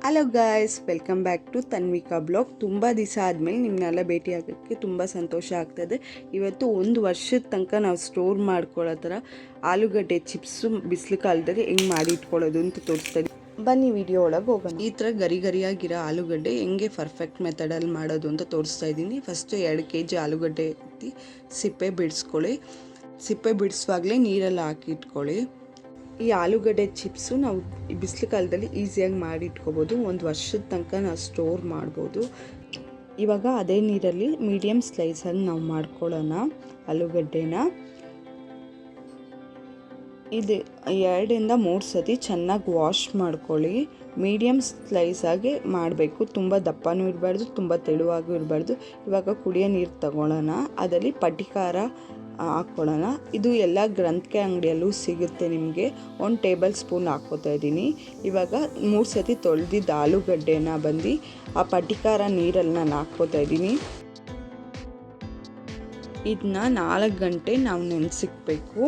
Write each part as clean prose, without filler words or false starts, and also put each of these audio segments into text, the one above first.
Hello guys, welcome back to Tanvika blog. ತುಂಬ ದಿವಸ ಆದಮೇಲೆ ನಿಮ್ಮನ್ನೆಲ್ಲ ಭೇಟಿ ಆಗೋಕ್ಕೆ ತುಂಬ ಸಂತೋಷ ಆಗ್ತದೆ. ಇವತ್ತು 1 ವರ್ಷದ ತನಕ ನಾವು ಸ್ಟೋರ್ ಮಾಡ್ಕೊಳ್ಳೋ ಥರ ಆಲೂಗಡ್ಡೆ ಚಿಪ್ಸು ಬಿಸಿಲು ಕಾಲದಲ್ಲಿ ಹೆಂಗೆ ಮಾಡಿ ಇಟ್ಕೊಳ್ಳೋದು ಅಂತ ತೋರಿಸ್ತಾ ಇದ್ದೀನಿ. ಬನ್ನಿ ವಿಡಿಯೋ ಒಳಗೆ ಹೋಗೋಣ. ಈ ಥರ ಗರಿಯಾಗಿರೋ ಆಲೂಗಡ್ಡೆ ಹೆಂಗೆ ಪರ್ಫೆಕ್ಟ್ ಮೆಥಡಲ್ಲಿ ಮಾಡೋದು ಅಂತ ತೋರಿಸ್ತಾ ಇದ್ದೀನಿ. ಫಸ್ಟು 2 kg ಆಲೂಗಡ್ಡೆ ಎತ್ತಿ ಸಿಪ್ಪೆ ಬಿಡಿಸ್ಕೊಳ್ಳಿ. ಸಿಪ್ಪೆ ಬಿಡಿಸುವಾಗಲೇ ನೀರಲ್ಲಿ ಹಾಕಿ ಇಟ್ಕೊಳ್ಳಿ. ಈ ಆಲೂಗಡ್ಡೆ ಚಿಪ್ಸು ನಾವು ಬಿಸಿಲು ಕಾಲದಲ್ಲಿ ಈಸಿಯಾಗಿ ಮಾಡಿ ಇಟ್ಕೋಬೋದು. 1 ವರ್ಷದ ತನಕ ನಾವು ಸ್ಟೋರ್ ಮಾಡ್ಬೋದು. ಇವಾಗ ಅದೇ ನೀರಲ್ಲಿ ಮೀಡಿಯಮ್ ಸ್ಲೈಸಾಗಿ ನಾವು ಮಾಡ್ಕೊಳ್ಳೋಣ ಆಲೂಗಡ್ಡೆನ. ಇದು 2 ಇಂದ 3 ಸತಿ ಚೆನ್ನಾಗಿ ವಾಶ್ ಮಾಡ್ಕೊಳ್ಳಿ. ಮೀಡಿಯಮ್ ಸ್ಲೈಸಾಗಿ ಮಾಡಬೇಕು. ತುಂಬ ದಪ್ಪನೂ ಇರಬಾರ್ದು, ತುಂಬ ತೆಳುವಾಗೂ ಇರಬಾರ್ದು. ಇವಾಗ ಕುಡಿಯೋ ನೀರು ತಗೊಳ್ಳೋಣ. ಅದರಲ್ಲಿ ಪಟಿಕಾರ ಹಾಕ್ಕೊಳ್ಳೋಣ. ಇದು ಎಲ್ಲ ಗ್ರಂಥಿಕೆ ಅಂಗಡಿಯಲ್ಲೂ ಸಿಗುತ್ತೆ ನಿಮಗೆ. 1 ಟೇಬಲ್ ಸ್ಪೂನ್ ಹಾಕ್ಕೋತಾ ಇದ್ದೀನಿ. ಇವಾಗ 3 ಸತಿ ತೊಳೆದಿದ್ದ ಆಲೂಗಡ್ಡೆನ ಬಂದು ಆ ಪಟಿಕಾರ ನೀರಲ್ಲಿ ನಾನು ಹಾಕ್ಕೋತಾ ಇದ್ದೀನಿ. ಇದನ್ನ 4 ಗಂಟೆ ನಾವು ನೆನೆಸಿಕ್ಬೇಕು.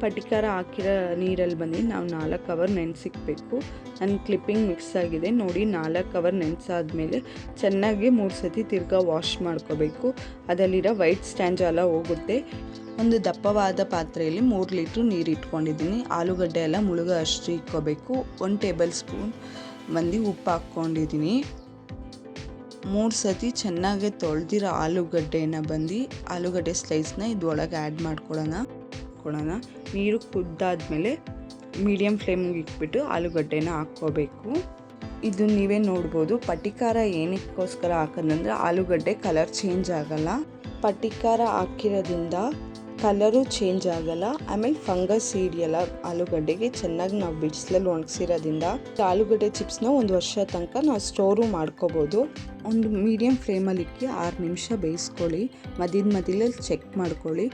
ಪಟಿಕಾರ ಹಾಕಿರೋ ನೀರಲ್ಲಿ ಬಂದು ನಾವು 4 ಅವರ್ ನೆನೆಸಿಕ್ಬೇಕು. ನನ್ನ ಕ್ಲಿಪ್ಪಿಂಗ್ ಮಿಕ್ಸ್ ಆಗಿದೆ ನೋಡಿ. 4 ಅವರ್ ನೆನೆಸಾದ್ಮೇಲೆ ಚೆನ್ನಾಗಿ 3 ಸತಿ ತಿರ್ಗಾ ವಾಶ್ ಮಾಡ್ಕೋಬೇಕು. ಅದರಲ್ಲಿರೋ ವೈಟ್ ಸ್ಟ್ಯಾಂಜ್ ಎಲ್ಲ ಹೋಗುತ್ತೆ. ಒಂದು ದಪ್ಪವಾದ ಪಾತ್ರೆಯಲ್ಲಿ 3 ಲೀಟ್ರ್ ನೀರು ಇಟ್ಕೊಂಡಿದ್ದೀನಿ. ಆಲೂಗಡ್ಡೆ ಎಲ್ಲ ಮುಳುಗೋ ಅಷ್ಟು ಇಟ್ಕೋಬೇಕು. 1 ಟೇಬಲ್ ಸ್ಪೂನ್ ಬಂದು ಉಪ್ಪು ಹಾಕ್ಕೊಂಡಿದ್ದೀನಿ. 3 ಸತಿ ಚೆನ್ನಾಗಿ ತೊಳೆದಿರೋ ಆಲೂಗಡ್ಡೆನ ಬಂದು ಆಲೂಗಡ್ಡೆ ಸ್ಲೈಸ್ನ ಇದ್ರೊಳಗೆ ಆ್ಯಡ್ ಮಾಡ್ಕೊಳ್ಳೋಣ. ನೀರು ಕುದ್ದಾದ್ಮೇಲೆ ಮೀಡಿಯಮ್ ಫ್ಲೇಮಿಗೆ ಇಟ್ಬಿಟ್ಟು ಆಲೂಗಡ್ಡೆನ ಹಾಕ್ಕೋಬೇಕು. ಇದು ನೀವೇ ನೋಡ್ಬೋದು. ಪಟಿಕಾರ ಏನಕ್ಕೋಸ್ಕರ ಹಾಕೋದಂದರೆ ಆಲೂಗಡ್ಡೆ ಕಲರ್ ಚೇಂಜ್ ಆಗಲ್ಲ. ಪಟಿಕಾರ ಹಾಕಿರೋದ್ರಿಂದ ಕಲರು ಚೇಂಜ್ ಆಗಲ್ಲ. ಆಮೇಲೆ ಫಂಗಸ್ ಹಿಡಿಯಲ್ಲ ಆಲೂಗಡ್ಡೆಗೆ. ಚೆನ್ನಾಗಿ ನಾವು ಬಿಸಿಲಲ್ಲಿ ಒಣಗಿಸಿರೋದ್ರಿಂದ ಆಲೂಗಡ್ಡೆ ಚಿಪ್ಸ್ನ 1 ವರ್ಷ ತನಕ ನಾವು ಸ್ಟೋರು ಮಾಡ್ಕೋಬೋದು. ಒಂದು ಮೀಡಿಯಮ್ ಫ್ಲೇಮಲ್ಲಿ ಇಕ್ಕಿ 6 ನಿಮಿಷ ಬೇಯಿಸ್ಕೊಳ್ಳಿ. ಮಧ್ಯದಲ್ಲಿ ಚೆಕ್ ಮಾಡ್ಕೊಳ್ಳಿ.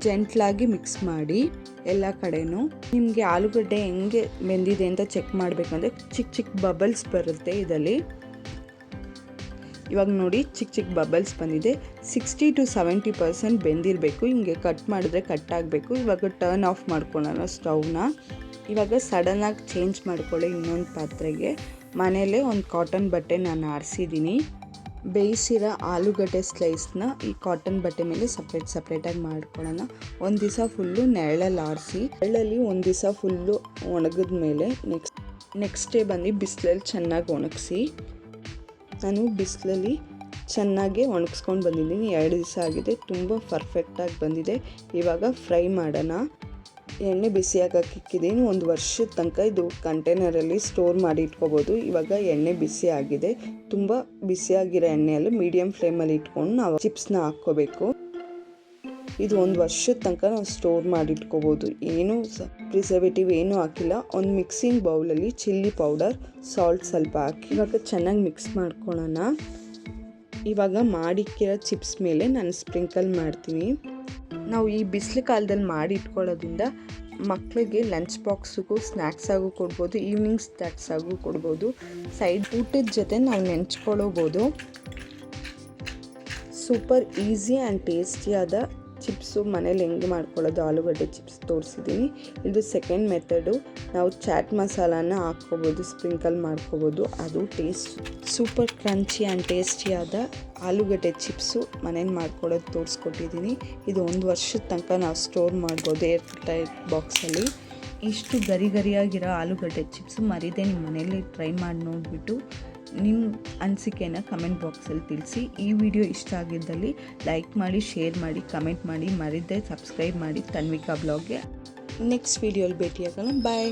ಜೆಂಟ್ಲಾಗಿ ಮಿಕ್ಸ್ ಮಾಡಿ ಎಲ್ಲ ಕಡೆನೂ. ನಿಮಗೆ ಆಲೂಗಡ್ಡೆ ಹೆಂಗೆ ಬೆಂದಿದೆ ಅಂತ ಚೆಕ್ ಮಾಡಬೇಕಂದ್ರೆ ಚಿಕ್ಕ ಬಬಲ್ಸ್ ಬರುತ್ತೆ ಇದರಲ್ಲಿ. ಇವಾಗ ನೋಡಿ ಚಿಕ್ಕ ಬಬಲ್ಸ್ ಬಂದಿದೆ. 60 to 70% ಬೆಂದಿರಬೇಕು. ಹಿಂಗೆ ಕಟ್ ಮಾಡಿದ್ರೆ ಕಟ್ ಆಗಬೇಕು. ಇವಾಗ ಟರ್ನ್ ಆಫ್ ಮಾಡ್ಕೊಳ್ಳೋಣ ಸ್ಟವ್ನ. ಇವಾಗ ಸಡನ್ನಾಗಿ ಚೇಂಜ್ ಮಾಡ್ಕೊಳ್ಳಿ ಇನ್ನೊಂದು ಪಾತ್ರೆಗೆ. ಮನೇಲೇ ಒಂದು ಕಾಟನ್ ಬಟ್ಟೆ ನಾನು ಆರಿಸಿದ್ದೀನಿ. ಬೇಯಿಸಿರೋ ಆಲೂಗಡ್ಡೆ ಸ್ಲೈಸ್ನ ಈ ಕಾಟನ್ ಬಟ್ಟೆ ಮೇಲೆ ಸಪ್ರೇಟಾಗಿ ಮಾಡ್ಕೊಳ್ಳೋಣ. 1 ದಿವಸ ಫುಲ್ಲು ನೆರಳಲ್ಲಿ ಆರಿಸಿ, ನೆರಳಲ್ಲಿ 1 ದಿವಸ ಫುಲ್ಲು ಒಣಗಿದ ಮೇಲೆ ನೆಕ್ಸ್ಟ್ ಡೇ ಬಂದು ಬಿಸಿಲಲ್ಲಿ ಚೆನ್ನಾಗಿ ಒಣಗಿಸಿ. ನಾನು ಬಿಸಿಲಲ್ಲಿ ಚೆನ್ನಾಗಿ ಒಣಗಿಸ್ಕೊಂಡು ಬಂದಿದ್ದೀನಿ. 2 ದಿವಸ ಆಗಿದೆ. ತುಂಬ ಪರ್ಫೆಕ್ಟಾಗಿ ಬಂದಿದೆ. ಇವಾಗ ಫ್ರೈ ಮಾಡೋಣ. ಎಣ್ಣೆ ಬಿಸಿಯಾಗಕ್ಕೆ ಇಕ್ಕಿದ್ದೀನಿ. 1 ವರ್ಷದ ತನಕ ಇದು ಕಂಟೈನರಲ್ಲಿ ಸ್ಟೋರ್ ಮಾಡಿ ಇಟ್ಕೋಬೋದು. ಇವಾಗ ಎಣ್ಣೆ ಬಿಸಿ ಆಗಿದೆ. ತುಂಬ ಬಿಸಿಯಾಗಿರೋ ಎಣ್ಣೆಯಲ್ಲಿ ಮೀಡಿಯಮ್ ಫ್ಲೇಮಲ್ಲಿ ಇಟ್ಕೊಂಡು ನಾವು ಚಿಪ್ಸ್ನ ಹಾಕ್ಕೋಬೇಕು. ಇದು 1 ವರ್ಷದ ತನಕ ನಾವು ಸ್ಟೋರ್ ಮಾಡಿ ಇಟ್ಕೋಬೋದು. ಏನೂ ಪ್ರಿಸರ್ವೇಟಿವ್ ಏನೂ ಹಾಕಿಲ್ಲ. ಒಂದು ಮಿಕ್ಸಿಂಗ್ ಬೌಲಲ್ಲಿ ಚಿಲ್ಲಿ ಪೌಡರ್, ಸಾಲ್ಟ್ ಸ್ವಲ್ಪ ಹಾಕಿ ಇವಾಗ ಚೆನ್ನಾಗಿ ಮಿಕ್ಸ್ ಮಾಡ್ಕೊಳ್ಳೋಣ. ಇವಾಗ ಮಾಡಿಕ್ಕಿರೋ ಚಿಪ್ಸ್ ಮೇಲೆ ನಾನು ಸ್ಪ್ರಿಂಕಲ್ ಮಾಡ್ತೀನಿ. ನಾವು ಈ ಬಿಸಿಲು ಕಾಲದಲ್ಲಿ ಮಾಡಿ ಇಟ್ಕೊಳ್ಳೋದ್ರಿಂದ ಮಕ್ಕಳಿಗೆ ಲಂಚ್ ಬಾಕ್ಸಿಗೂ ಸ್ನ್ಯಾಕ್ಸಾಗೂ ಕೊಡ್ಬೋದು, ಈವ್ನಿಂಗ್ ಸ್ನ್ಯಾಕ್ಸಾಗೂ ಕೊಡ್ಬೋದು. ಸೈಡ್ ಊಟದ ಜೊತೆ ನಾವು ನೆಂಚ್ಕೊಳ್ಳೋಬೋದು. ಸೂಪರ್ ಈಸಿ ಆ್ಯಂಡ್ ಟೇಸ್ಟಿಯಾದ ಚಿಪ್ಸು ಮನೇಲಿ ಹೆಂಗೆ ಮಾಡ್ಕೊಳ್ಳೋದು ಆಲೂಗಡ್ಡೆ ಚಿಪ್ಸ್ ತೋರಿಸಿದ್ದೀನಿ. ಇದು ಸೆಕೆಂಡ್ ಮೆಥಡು. ನಾವು ಚಾಟ್ ಮಸಾಲಾನ ಹಾಕ್ಕೋಬೋದು, ಸ್ಪ್ರಿಂಕಲ್ ಮಾಡ್ಕೋಬೋದು. ಅದು ಟೇಸ್ಟ್ ಸೂಪರ್ ಕ್ರಂಚಿ ಆ್ಯಂಡ್ ಟೇಸ್ಟಿಯಾದ ಆಲೂಗಡ್ಡೆ ಚಿಪ್ಸು ಮನೇಲಿ ಮಾಡ್ಕೊಳ್ಳೋದು ತೋರಿಸ್ಕೊಟ್ಟಿದ್ದೀನಿ. ಇದು 1 ವರ್ಷದ ತನಕ ನಾವು ಸ್ಟೋರ್ ಮಾಡ್ಬೋದು ಏರ್ ಟೈಟ್ ಬಾಕ್ಸಲ್ಲಿ. ಇಷ್ಟು ಗರಿಯಾಗಿರೋ ಆಲೂಗಡ್ಡೆ ಚಿಪ್ಸು ಮರಿದೇ ನಿಮ್ಮ ಮನೇಲಿ ಟ್ರೈ ಮಾಡಿ ನೋಡಿಬಿಟ್ಟು ನಿಮ್ಮ ಅನಿಸಿಕೆನ ಕಮೆಂಟ್ ಬಾಕ್ಸಲ್ಲಿ ತಿಳಿಸಿ. ಈ ವಿಡಿಯೋ ಇಷ್ಟ ಆಗಿದ್ದಲ್ಲಿ ಲೈಕ್ ಮಾಡಿ, ಶೇರ್ ಮಾಡಿ, ಕಮೆಂಟ್ ಮಾಡಿ. ಮರಿದೇ ಸಬ್ಸ್ಕ್ರೈಬ್ ಮಾಡಿ ತನ್ವಿಕಾ ಬ್ಲಾಗ್ಗೆ. ನೆಕ್ಸ್ಟ್ ವಿಡಿಯೋಲಿ ಭೇಟಿಯಾಗೋಣ. ಬಾಯ್.